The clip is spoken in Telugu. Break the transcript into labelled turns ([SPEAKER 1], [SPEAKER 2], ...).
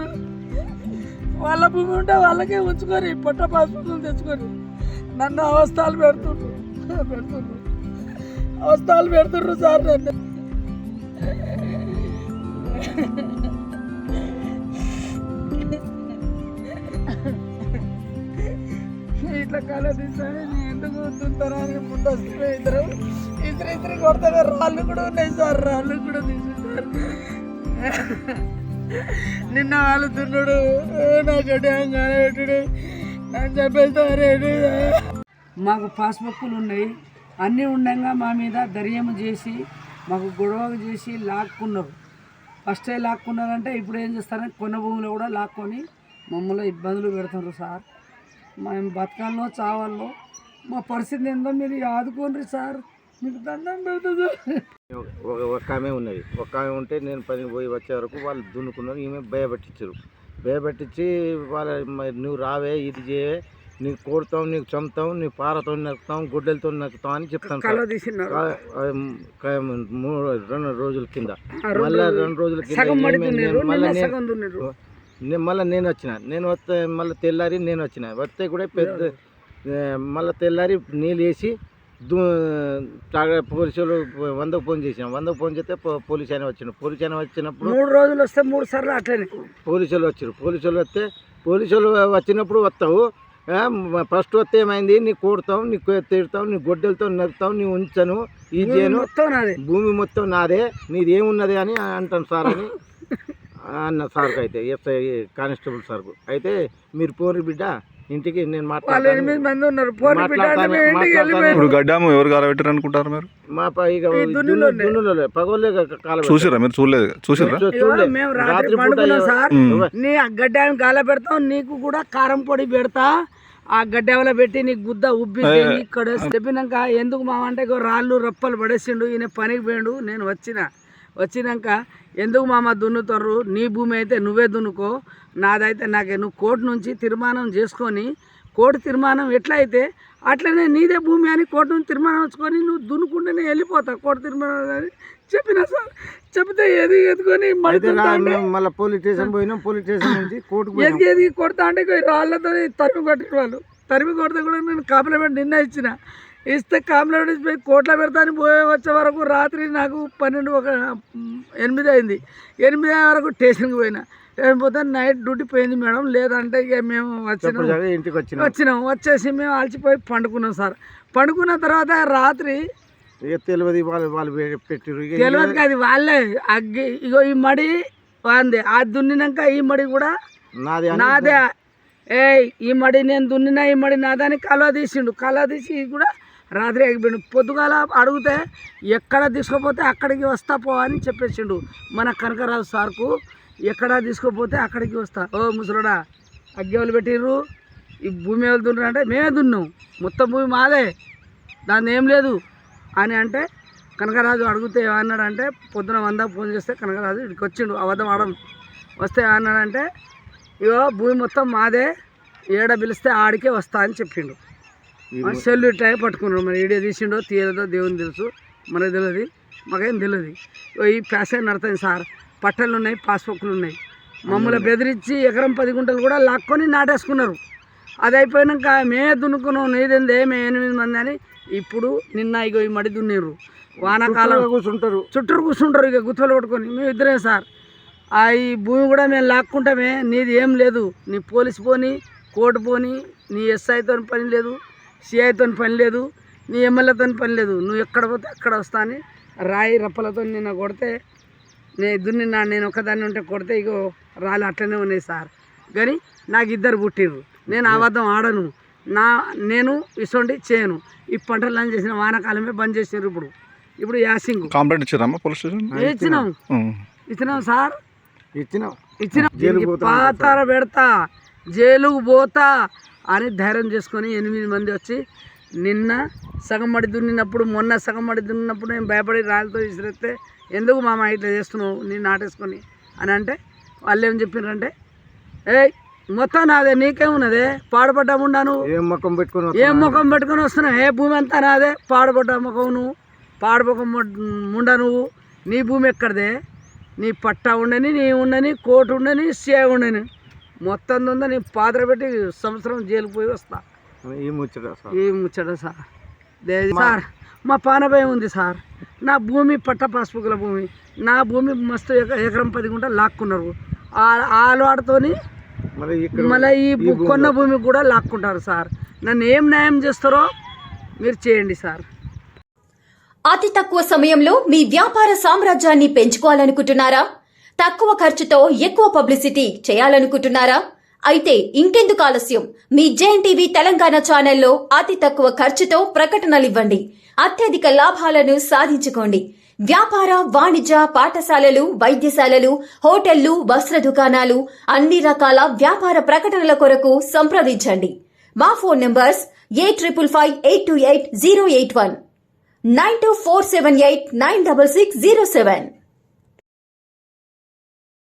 [SPEAKER 1] పెడుతున్నారు. వాళ్ళ భూమి ఉంటే వాళ్ళకే ఉంచుకొని పొట్ట పాస్పులు తెచ్చుకొని నన్ను అవస్థలు పెడుతుండ్రు సార్. నన్ను ఇట్లా కళ తీసాను ఎందుకు వస్తుంటారా అని ముందు వస్తున్నాయి. ఇద్దరు కొడతాగా రాళ్ళు కూడా ఉన్నాయి సార్. రాళ్ళు కూడా తీసుకుంటారు. నిన్న వాళ్ళు తిన్నాడు నా గడ్డ నాకు చెప్పేస్తారేడు. మాకు పాస్బుక్కులు ఉన్నాయి, అన్నీ ఉండగా మా మీద దర్యాము చేసి మాకు గొడవ చేసి లాక్కున్నారు. ఫస్ట్ లాక్కున్నారంటే ఇప్పుడు ఏం చేస్తారంటే కొన్న భూమిలో కూడా లాక్కొని మమ్మల్ని ఇబ్బందులు పెడుతున్నారు సార్. మేము బతకాల్లో చావాల్లో మా పరిస్థితి ఏందో మీరు ఆదుకోండి సార్, మీకు దండం పెడుతుంది.
[SPEAKER 2] ఒక్క ఆమె ఉన్నది. ఒక్క ఆమె ఉంటే నేను పని పోయి వచ్చే వరకు వాళ్ళు దున్నుకున్నారు. ఈమె భయపెట్టించి వాళ్ళ నువ్వు రావే ఇది చేయవే, నీకు కొడతాం, నీకు చంపుతాం, నీ పారతో నక్కుతాం, గుడ్డలతో నక్కుతాం అని చెప్తాను. 2 రోజుల కింద మళ్ళీ 2 రోజుల కింద మళ్ళీ నేను వస్తే మళ్ళీ తెల్లారి నేను వచ్చిన వస్తే కూడా పెద్ద మళ్ళీ తెల్లారి నీళ్ళు వేసి పోలీసులు 100కు ఫోన్ చేసాం. 100కు ఫోన్ చేస్తే పోలీస్ ఆయన వచ్చినప్పుడు
[SPEAKER 1] 3 రోజులు వస్తే 3 సార్లు అట్లనే
[SPEAKER 2] పోలీసులు వచ్చారు. పోలీసులు వచ్చినప్పుడు వస్తావు, ఫస్ట్ వస్తే ఏమైంది, నీకు కొడతాం, నీకు తిడతాం, నీ గొడ్డలతో నరుకుతాం, నీ ఉంచను, ఈ చేయను, భూమి మొత్తం నాదే, నీది ఏమున్నది అని అంటాను సార్ అని అన్న సార్కు. అయితే ఎస్ఐ కానిస్టేబుల్ సార్కు అయితే మీరు పోరు బిడ్డ ఇంటికి, నేను
[SPEAKER 3] ఇప్పుడు గడ్డాము ఎవరు కాలబెట్టారు అనుకుంటారు మీరు?
[SPEAKER 2] మా దున్నులో పగోలే
[SPEAKER 3] చూసారా మీరు? చూసారా?
[SPEAKER 1] నీ గడ్డాన్ని గాల పెడతాం, నీకు కూడా కారం పొడి పెడతా, ఆ గడ్డవల పెట్టి నీకు గుద్ద ఉబ్బి ఇక్కడ చెప్పినాక ఎందుకు మామంటే రాళ్ళు రప్పలు పడేసిండు, ఈయన పనికి పోయిండు. నేను వచ్చినాక ఎందుకు మామ దున్నుతారు, నీ భూమి అయితే నువ్వే దున్నుకో, నాదైతే నాకే, నువ్వు కోర్టు నుంచి తీర్మానం చేసుకొని, కోర్టు తీర్మానం ఎట్లా అయితే అట్లనే నీదే భూమి అని కోర్టు నుంచి తీర్మానం వచ్చుకొని నువ్వు దున్నుకుంటేనే వెళ్ళిపోతావు కోర్టు తీర్మానం అని చెప్పినా సార్. చెప్తే ఎదుకొని
[SPEAKER 2] మళ్ళీ పోలీస్ స్టేషన్ పోయినాం. పోలీస్ స్టేషన్ నుంచి కోర్టుకు
[SPEAKER 1] ఎదిగి కొడతా అంటే రాళ్ళతో తరిమి కొట్టిన వాళ్ళు. తరిమి కొడితే కూడా నేను కాంప్లిమెంట్ నిన్న ఇస్తే కాంప్లిమెంట్ పోయి కోర్టులో పెడతాను పోయి వచ్చే వరకు రాత్రి నాకు 8 అయింది. 8 వరకు స్టేషన్కి పోయినా. పోతే నైట్ డ్యూటీ పోయింది మేడం, లేదంటే ఇక మేము వచ్చినాం. వచ్చేసి మేము అలసిపోయి పండుకున్నాం సార్. పండుకున్న తర్వాత రాత్రి తెలియదు అది వాళ్ళే అగ్గి ఇగో ఈ మడి వాందే, అది దున్నినాక ఈ మడి కూడా నాదే. ఈ మడి నేను దున్నినా, ఈ మడి నాదని కలవ తీసిండు. కలవ తీసి కూడా రాత్రి ఎగిపోయిండు. పొద్దుగాల అడిగితే ఎక్కడ తీసుకుపోతే అక్కడికి వస్తా పో అని చెప్పేసిండు మన కనకరాజు సార్కు. ఎక్కడ తీసుకుపోతే అక్కడికి వస్తా. ఓ ముసలోడా, అగ్గేవాళ్ళు పెట్టిర్రు, ఈ భూమి ఎవరు దున్నారు అంటే మేమే దున్నాం, మొత్తం భూమి మాదే, దాన్ని ఏం లేదు అని అంటే కనకరాజు అడిగితే ఏమన్నాడంటే పొద్దున 100 ఫోన్ చేస్తే కనకరాజు ఇక్కడికి వచ్చిండు. అబద్ధం ఆడం వస్తే ఏమన్నాడంటే ఇగో భూమి మొత్తం మాదే, ఏడ పిలిస్తే ఆడికే వస్తా అని చెప్పిండు. సెల్లు ఇట్లా పట్టుకున్నాడు. మరి ఈడే తీసిండో తీయలేదో దేవుని తెలుసు, మనకు తెలియదు, మాకేం తెలియదు. ఈ ప్యాసేజ్ నడుతుంది సార్, పట్టలు ఉన్నాయి, పాస్బుక్లు ఉన్నాయి. మమ్మల్ని బెదిరించి ఎకరం 10 గుంటలు కూడా లాక్కొని నాటేసుకున్నారు. అది అయిపోయినాక మేమే దున్నుకున్నాం, నీదేందే మేము 8 మంది అని. ఇప్పుడు నిన్న ఇగో ఈ మడి దున్నిర్రు, వానాకాలం చుట్టూరు కూర్చుంటారు ఇక గుత్తలు పట్టుకొని. మేము ఇద్దరే సార్. ఈ భూమి కూడా మేము లాక్కుంటామే, నీది ఏం లేదు, నీ పోలీసు పోని, కోర్టు పోని, నీ ఎస్ఐతో పని లేదు, సిఐతో పని లేదు, నీ ఎమ్మెల్యేతో పని లేదు, నువ్వు ఎక్కడ పోతే అక్కడ వస్తా అని రాయి రప్పలతో నిన్న కొడితే నేను ఒకదాన్ని ఉంటే కొడితే ఇగో రాళ్ళు అట్లనే ఉన్నాయి సార్. కానీ నాకు 2 పుట్టిర్రు. నేను అబద్ధం ఆడను, నేను ఇసొంటి చేయను. ఈ పంటలు అని చేసిన వానాకాలమే బంద్ చేసారు. ఇప్పుడు యాసింగ్
[SPEAKER 3] కంప్లైంట్ ఇచ్చారమ్మా పోలీస్ స్టేషన్?
[SPEAKER 1] ఇచ్చినాం సార్, ఇచ్చినాం. పాతార పెడతా, జైలుకు పోతా అని ధైర్యం చేసుకొని 8 మంది వచ్చి నిన్న సగం మడి దున్నినప్పుడు, మొన్న సగం మడి దున్నినప్పుడు నేను భయపడి రాళ్ళతో విసిరేస్తే ఎందుకు మామ ఇట్లా చేస్తున్నావు నేను నాటేసుకొని అని అంటే వాళ్ళు ఏం చెప్పినారంటే మొత్తం నాదే, నీకేమున్నదే, పాడుపడ్డా ముండా నువ్వు, ఏం ముఖం పెట్టుకొని వస్తున్నావు, భూమి అంతా నాదే, పాడుపడ్డా ముఖం నువ్వు, పాడుముఖం ముండా నువ్వు, నీ భూమి ఎక్కడదే, నీ పట్టా ఉండని, నీ ఉండని, కోర్టు ఉండని, సే ఉండని, మొత్తం ఉందా నీ పాత్ర పెట్టి సంవత్సరం జైలుకు పోయి వస్తా.
[SPEAKER 2] ఈ ముచ్చట
[SPEAKER 1] సార్. సార్ మా పానభయం ఉంది సార్. నా భూమి పట్ట పాస్బుక్ల భూమి, నా భూమి మస్తు ఎకరం 10 గుంటలు లాక్కున్నారు. ఆలవాడతోని మళ్ళీ ఈ కొన్న భూమి కూడా లాక్కుంటారు సార్. నన్ను ఏం న్యాయం చేస్తారో మీరు చేయండి సార్.
[SPEAKER 4] అతి తక్కువ సమయంలో మీ వ్యాపార సామ్రాజ్యాన్ని పెంచుకోవాలనుకుంటున్నారా? తక్కువ ఖర్చుతో ఎక్కువ పబ్లిసిటీ చేయాలనుకుంటున్నారా? అయితే ఇంకెందుకు ఆలస్యం? మీ జేఎన్టీవీ తెలంగాణ ఛానల్లో అతి తక్కువ ఖర్చుతో ప్రకటనలు ఇవ్వండి. అత్యధిక లాభాలను సాధించుకోండి. వ్యాపార, వాణిజ్య, పాఠశాలలు, వైద్యశాలలు, హోటళ్లు, వస్త్ర దుకాణాలు, అన్ని రకాల వ్యాపార ప్రకటనల కొరకు సంప్రదించండి. మా ఫోన్ నంబర్స్ 8558280881 9247896607.